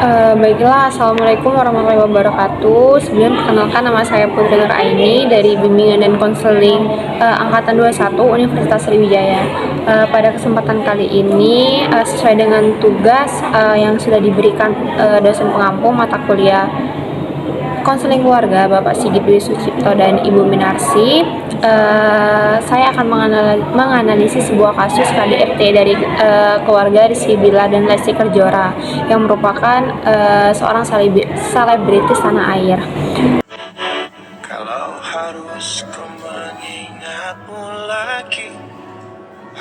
Baiklah, Assalamualaikum warahmatullahi wabarakatuh. Sebelum perkenalkan, nama saya Putri Nuraini dari Bimbingan dan Konseling Angkatan 21 Universitas Sriwijaya. Pada kesempatan kali ini, sesuai dengan tugas yang sudah diberikan dosen pengampu mata kuliah Konseling Keluarga Bapak Sigit Dwi Sucipto dan Ibu Minarsi, saya akan menganalisis sebuah kasus KDRT dari keluarga Rizky Bilar dan Lesti Kejora yang merupakan seorang selebritis tanah air. Kalau harus ku mengingatmu lagi,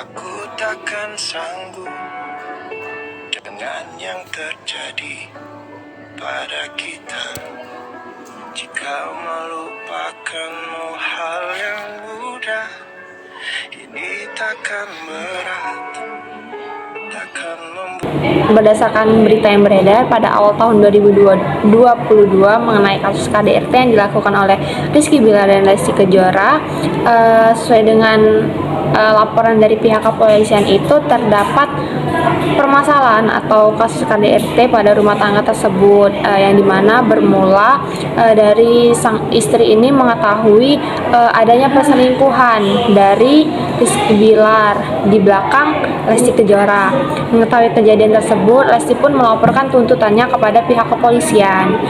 aku takkan sanggup dengan yang terjadi pada kita. Jika melupakanmu hal yang mudah, ini takkan berat, takkan membuat. Berdasarkan berita yang beredar pada awal tahun 2022 mengenai kasus KDRT yang dilakukan oleh Rizky Bilar dan Lesti Kejora, sesuai dengan laporan dari pihak kepolisian itu terdapat permasalahan atau kasus KDRT pada rumah tangga tersebut, yang dimana bermula dari sang istri ini mengetahui adanya perselingkuhan dari Rizky Bilar di belakang Lesti Kejora. Mengetahui kejadian tersebut, Lesti pun melaporkan tuntutannya kepada pihak kepolisian.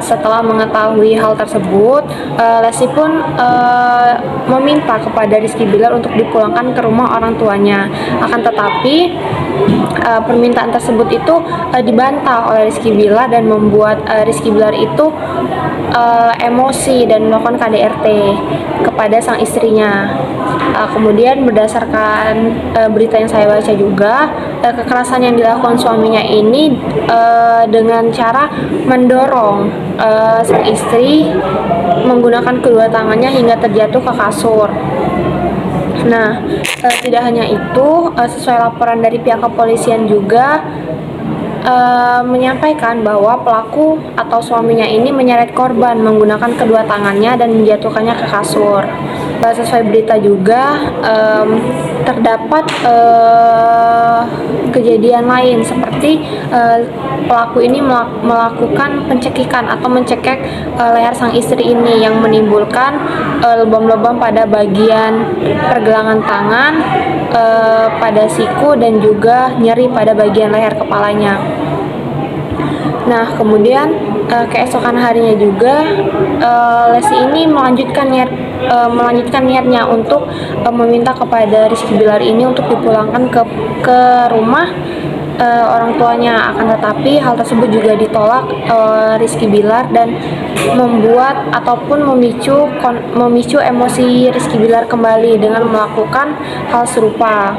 Setelah mengetahui hal tersebut, Lesti pun meminta kepada Rizky Bilar untuk dipulangkan ke rumah orang tuanya. Akan tetapi permintaan tersebut itu dibantah oleh Rizky Bilar dan membuat Rizky Bilar itu emosi dan melakukan KDRT kepada sang istrinya. Kemudian berdasarkan berita yang saya baca juga, kekerasan yang dilakukan suaminya ini dengan cara mendorong sang istri menggunakan kedua tangannya hingga terjatuh ke kasur. Nah, tidak hanya itu, sesuai laporan dari pihak kepolisian juga menyampaikan bahwa pelaku atau suaminya ini menyeret korban menggunakan kedua tangannya dan menjatuhkannya ke kasur. Sesuai berita juga terdapat kejadian lain seperti pelaku ini melakukan pencekikan atau mencekek leher sang istri ini yang menimbulkan lebam-lebam pada bagian pergelangan tangan, pada siku dan juga nyeri pada bagian leher kepalanya. Nah, kemudian keesokan harinya juga Lesti ini melanjutkan niatnya untuk meminta kepada Rizky Bilar ini untuk dipulangkan ke rumah orang tuanya. Akan tetapi hal tersebut juga ditolak Rizky Bilar dan membuat ataupun memicu emosi Rizky Bilar kembali dengan melakukan hal serupa,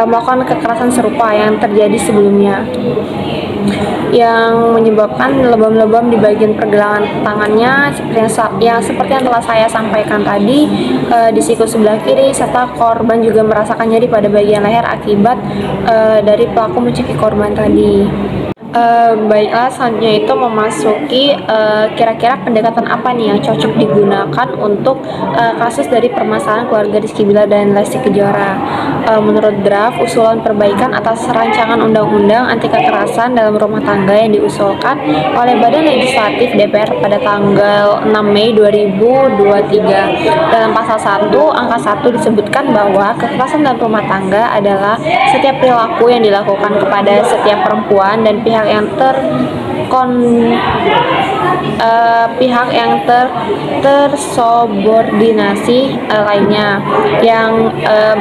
melakukan kekerasan serupa yang terjadi sebelumnya, yang menyebabkan lebam-lebam di bagian pergelangan tangannya seperti yang telah saya sampaikan tadi, di siku sebelah kiri, serta korban juga merasakan nyeri pada bagian leher akibat dari pelaku mencekik korban tadi. Baiklah, selanjutnya itu memasuki kira-kira pendekatan apa nih yang cocok digunakan untuk kasus dari permasalahan keluarga Rizky Bilar dan Lesti Kejora. Menurut draft usulan perbaikan atas rancangan undang-undang anti kekerasan dalam rumah tangga yang diusulkan oleh Badan Legislatif DPR pada tanggal 6 Mei 2023, dalam pasal 1 angka 1 disebutkan bahwa kekerasan dalam rumah tangga adalah setiap perilaku yang dilakukan kepada setiap perempuan dan pihak yang tersubordinasi lainnya yang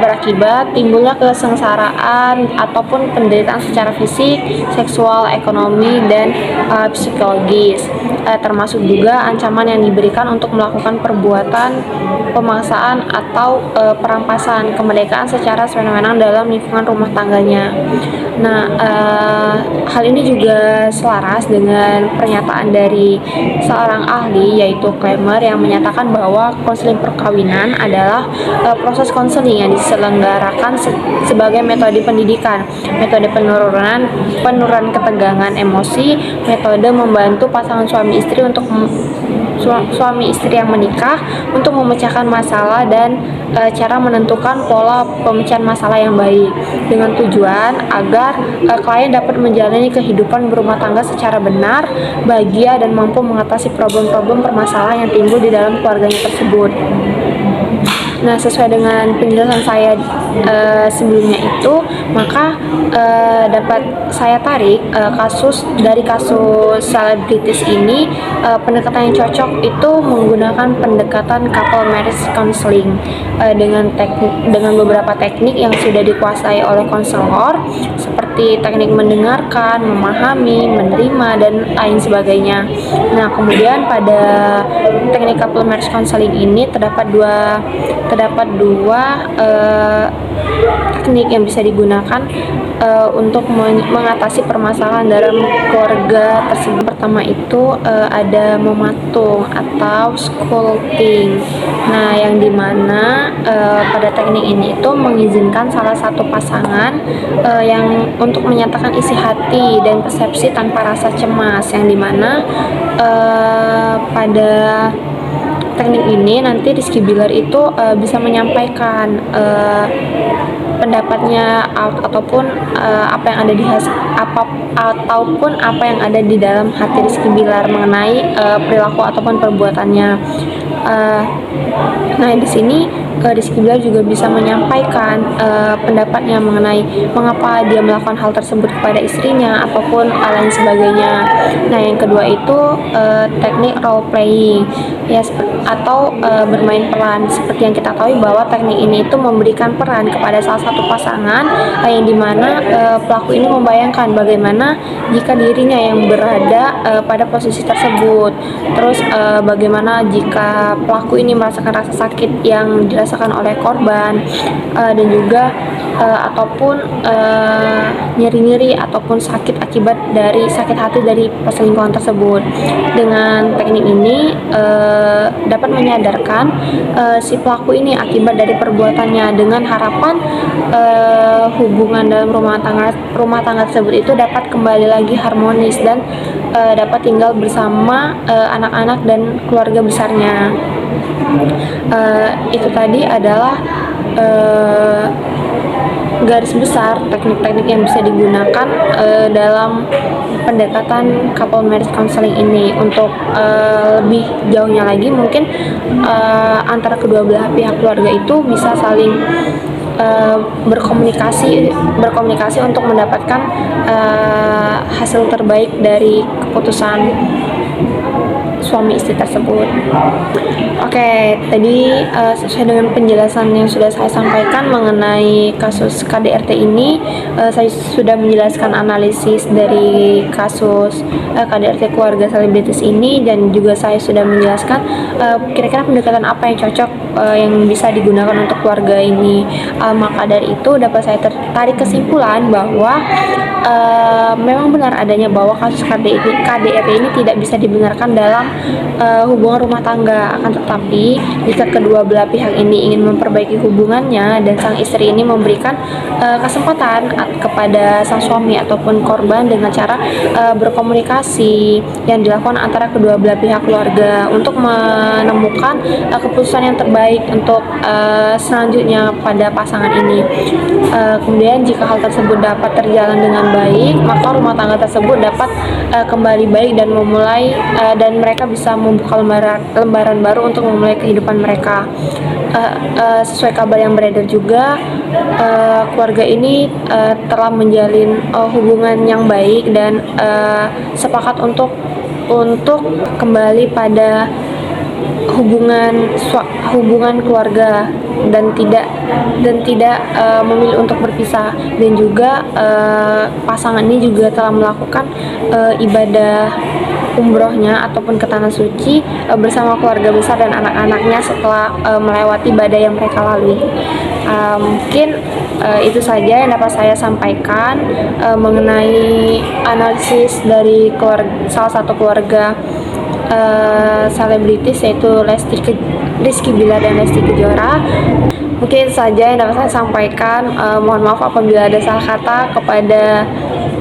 berakibat timbulnya kesengsaraan ataupun penderitaan secara fisik, seksual, ekonomi, dan psikologis, termasuk juga ancaman yang diberikan untuk melakukan perbuatan pemaksaan atau perampasan kemerdekaan secara sewenang-wenang dalam lingkungan rumah tangganya. Nah, hal ini juga selaras dengan pernyataan dari seorang ahli, yaitu Klemer, yang menyatakan bahwa konseling perkawinan adalah proses konseling yang diselenggarakan sebagai metode pendidikan, metode penurunan ketegangan emosi, metode membantu pasangan suami istri untuk suami istri yang menikah untuk memecahkan masalah dan cara menentukan pola pemecahan masalah yang baik dengan tujuan agar klien dapat menjalani kehidupan berumah tangga secara benar, bahagia, dan mampu mengatasi problem-problem permasalahan yang timbul di dalam keluarganya tersebut. Nah, sesuai dengan penjelasan saya sebelumnya itu, maka dapat saya tarik kasus selebritis ini, pendekatan yang cocok itu menggunakan pendekatan couple marriage counseling dengan beberapa teknik yang sudah dikuasai oleh konselor seperti teknik mendengarkan, memahami, menerima, dan lain sebagainya. Nah, kemudian pada teknik couple marriage counseling ini terdapat dua teknik yang bisa digunakan untuk mengatasi permasalahan dalam keluarga tersebut. Pertama itu ada mematung atau sculpting. Nah, yang dimana pada teknik ini itu mengizinkan salah satu pasangan yang untuk menyatakan isi hati dan persepsi tanpa rasa cemas, yang dimana pada teknik ini nanti Rizky Bilar itu bisa menyampaikan pendapatnya ataupun apa yang ada di dalam hati Rizky Bilar mengenai perilaku ataupun perbuatannya. Nah, di sini Rizky Bilar juga bisa menyampaikan pendapatnya mengenai mengapa dia melakukan hal tersebut kepada istrinya ataupun lain sebagainya. Nah, yang kedua itu teknik role playing ya, atau bermain peran. Seperti yang kita tahu bahwa teknik ini itu memberikan peran kepada salah satu pasangan yang dimana pelaku ini membayangkan bagaimana jika dirinya yang berada pada posisi tersebut. Terus bagaimana jika pelaku ini merasakan rasa sakit yang dirasakan oleh korban, dan juga ataupun nyeri-nyeri ataupun sakit akibat dari sakit hati dari perselingkuhan tersebut. Dengan teknik ini dapat menyadarkan si pelaku ini akibat dari perbuatannya, dengan harapan hubungan dalam rumah tangga tersebut itu dapat kembali lagi harmonis dan dapat tinggal bersama anak-anak dan keluarga besarnya. Itu tadi adalah garis besar teknik-teknik yang bisa digunakan dalam pendekatan couple marriage counseling ini. Untuk lebih jauhnya lagi, mungkin antara kedua belah pihak keluarga itu bisa saling berkomunikasi untuk mendapatkan hasil terbaik dari keputusan suami istri tersebut. Oke, tadi sesuai dengan penjelasan yang sudah saya sampaikan mengenai kasus KDRT ini, saya sudah menjelaskan analisis dari kasus KDRT keluarga selebritis ini, dan juga saya sudah menjelaskan kira-kira pendekatan apa yang cocok yang bisa digunakan untuk keluarga ini. Maka dari itu dapat saya tarik kesimpulan bahwa memang benar adanya bahwa kasus KDRT ini tidak bisa dibenarkan dalam hubungan rumah tangga. Akan tetapi jika kedua belah pihak ini ingin memperbaiki hubungannya dan sang istri ini memberikan kesempatan kepada sang suami ataupun korban dengan cara berkomunikasi yang dilakukan antara kedua belah pihak keluarga untuk menemukan keputusan yang terbaik untuk selanjutnya pada pasangan ini. Kemudian jika hal tersebut dapat terjalan dengan baik, maka rumah tangga tersebut dapat kembali baik dan memulai dan mereka bisa membuka lembaran baru untuk memulai kehidupan mereka. Sesuai kabar yang beredar juga, keluarga ini telah menjalin hubungan yang baik dan sepakat untuk kembali pada hubungan keluarga dan tidak memilih untuk berpisah. Dan juga pasangan ini juga telah melakukan ibadah umrohnya ataupun ke tanah suci bersama keluarga besar dan anak-anaknya setelah melewati badai yang mereka lalui. Mungkin itu saja yang dapat saya sampaikan mengenai analisis dari salah satu keluarga selebritis, yaitu Rizky Bilar dan Lesti Kejora. Mungkin itu saja yang dapat saya sampaikan. Mohon maaf apabila ada salah kata. Kepada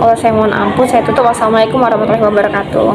Allah saya mohon ampun. Saya tutup. Wassalamualaikum warahmatullahi wabarakatuh.